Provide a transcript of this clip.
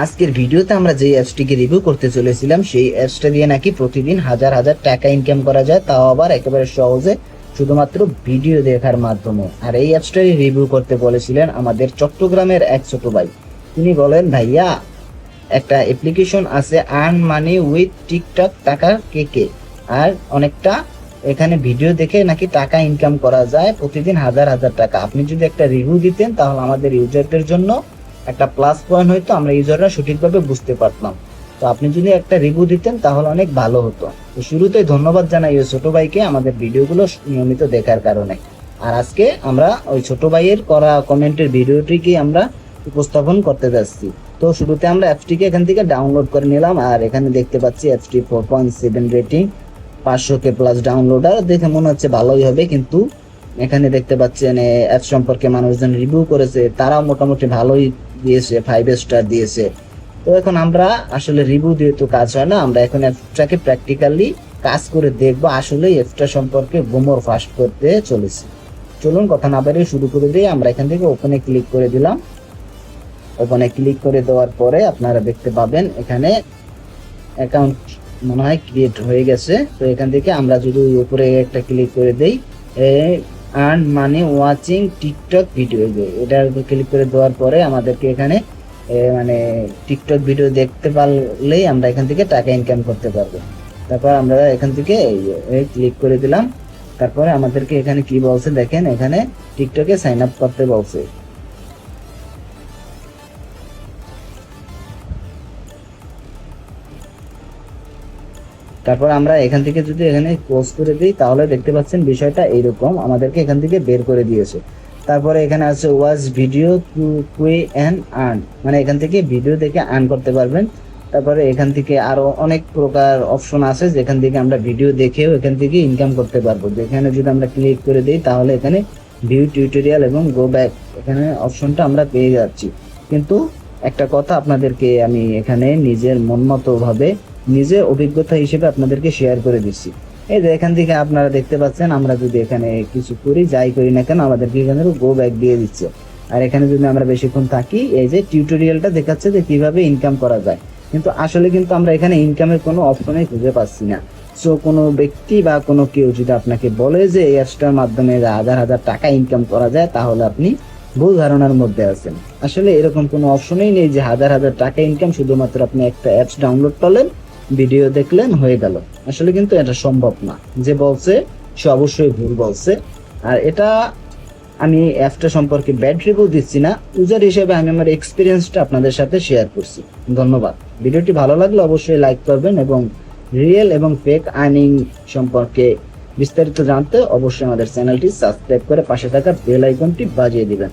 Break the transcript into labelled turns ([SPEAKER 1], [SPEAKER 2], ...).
[SPEAKER 1] আজকের ভিডিওতে আমরা যে অ্যাপসটিকে রিভিউ করতে চলেছিলাম সেই অ্যাপসটা দিয়ে নাকি প্রতিদিন হাজার হাজার টাকা ইনকাম করা যায়, তাও আবার একেবারে সহজে, শুধুমাত্র ভিডিও দেখার মাধ্যমে। আর এই অ্যাপসটাই রিভিউ করতে বলেছিলেন আমাদের চট্টগ্রামের এক ছোট ভাই। তিনি বলেন, ভাইয়া একটা অ্যাপ্লিকেশন আছে আর্ন মানি উইথ টিকটক টাকা কে, আর অনেকটা এখানে ভিডিও দেখে নাকি টাকা ইনকাম করা যায় প্রতিদিন হাজার হাজার টাকা। আপনি যদি একটা রিভিউ দিতেন তাহলে আমাদের ইউজারদের জন্য একটা প্লাস পয়েন্ট হইতো, আমরা ইউজাররা সঠিকভাবে বুঝতে পারতাম। তো আপনি যদি একটা রিভিউ দিতেন তাহলে অনেক ভালো হতো। তো শুরুতেই ধন্যবাদ জানাই ওই ছোট ভাইকে আমাদের ভিডিওগুলো নিয়মিত দেখার কারণে। আর আজকে আমরা ওই ছোট ভাইয়ের করা কমেন্টের ভিডিওটিকে আমরা উপস্থাপন করতে যাচ্ছি। তো শুরুতে আমরা অ্যাপসটিকে এখান থেকে ডাউনলোড করে নিলাম, আর এখানে দেখতে পাচ্ছি অ্যাপসটি 4.7 রেটিং, 500K প্লাস ডাউনলোডার। দেখে মনে হচ্ছে ভালোই হবে, কিন্তু এখানে দেখতে পাচ্ছেন অ্যাপ সম্পর্কে মানুষজন রিভিউ করেছে, তারাও মোটামুটি ভালোই দিয়েছে, 5 স্টার দিয়েছে। তো এখন আমরা আসলে রিভিউ দিয়ে তো কাজ হয় না, আমরা এখন অ্যাপসটাকে প্র্যাকটিক্যালি কাজ করে দেখবো আসলে অ্যাপসটা সম্পর্কে গোমর ফাঁস করতে চলেছি। চলুন কথা না বাড়িয়ে শুরু করে দিই। আমরা এখান থেকে ওপেনে ক্লিক করে দিলাম। ওপেনে ক্লিক করে দেওয়ার পরে আপনারা দেখতে পাবেন এখানে অ্যাকাউন্ট মনে হয় ক্রিয়েট হয়ে গেছে। তো এখান থেকে আমরা যদি উপরে একটা ক্লিক করে দেই, earn money watching TikTok video, এটার ক্লিক করে দেওয়ার পরে আমাদেরকে এখানে মানে টিকটক ভিডিও দেখতে পারলেই আমরা এখান থেকে টাকা ইনকাম করতে পারবো। তারপর আমরা এখান থেকে ক্লিক করে দিলাম। তারপরে আমাদেরকে এখানে কি বলছে দেখেন, এখানে টিকটকে সাইন আপ করতে বলছে। তারপর আমরা এখান থেকে যদি এখানে ক্লোজ করে দিই তাহলে দেখতে পাচ্ছেন বিষয়টা এইরকম, আমাদেরকে এখান থেকে বের করে দিয়েছে। তারপরে এখানে আছে ওয়াচ ভিডিও টু কুই অ্যান্ড আর্ন, মানে এখান থেকে ভিডিও দেখে আর্ন করতে পারবেন। তারপরে এখান থেকে আরো অনেক প্রকার অপশন আছে যেখান থেকে আমরা ভিডিও দেখেও এখান থেকে ইনকাম করতে পারবো। যেখানে যদি আমরা ক্লিক করে দিই তাহলে এখানে ভিউ টিউটোরিয়াল এবং গো ব্যাক এখানে অপশনটা আমরা পেয়ে যাচ্ছি। কিন্তু একটা কথা আপনাদেরকে আমি এখানে নিজের মন মতো ভাবে নিজে অভিজ্ঞতা হিসেবে আপনাদেরকে শেয়ার করে দিচ্ছি। এই যে এখান থেকে আপনারা দেখতে পাচ্ছেন আমরা যদি এখানে কিছু করি, যাই করি না কেন, আমাদেরকে এখানে গো ব্যাক দিয়ে দিচ্ছে। আর এখানে যদি আমরা বেশিক্ষণ থাকি, এই যে টিউটোরিয়ালটা দেখাচ্ছে যে কিভাবে ইনকাম করা যায়, কিন্তু আসলে কিন্তু আমরা এখানে ইনকামের কোনো অপশনই খুঁজে পাচ্ছি না। সো কোনো ব্যক্তি বা কোনো কেউ যদি আপনাকে বলে যে এই অ্যাপসটার মাধ্যমে হাজার হাজার টাকা ইনকাম করা যায়, তাহলে আপনি ভুল ধারণার মধ্যে আছেন। আসলে এরকম কোনো অপশনই নেই যে হাজার হাজার টাকা ইনকাম শুধুমাত্র আপনি একটা অ্যাপস ডাউনলোড করলেন, ভিডিও দেখলেন, হয়ে গেল। আসলে কিন্তু এটা সম্ভব না। যে বলছে সে অবশ্যই ভুল বলছে। আর এটা আমি অ্যাপটা সম্পর্কে ব্যাড রিভিউ দিচ্ছি না, ইউজার হিসেবে আমি আমার এক্সপিরিয়েন্সটা আপনাদের সাথে শেয়ার করছি। ধন্যবাদ। ভিডিওটি ভালো লাগলে অবশ্যই লাইক করবেন এবং রিয়েল এবং ফেক আর্নিং সম্পর্কে বিস্তারিত জানতে অবশ্যই আমাদের চ্যানেলটি সাবস্ক্রাইব করে পাশে থাকা বেল আইকনটি বাজিয়ে দিবেন।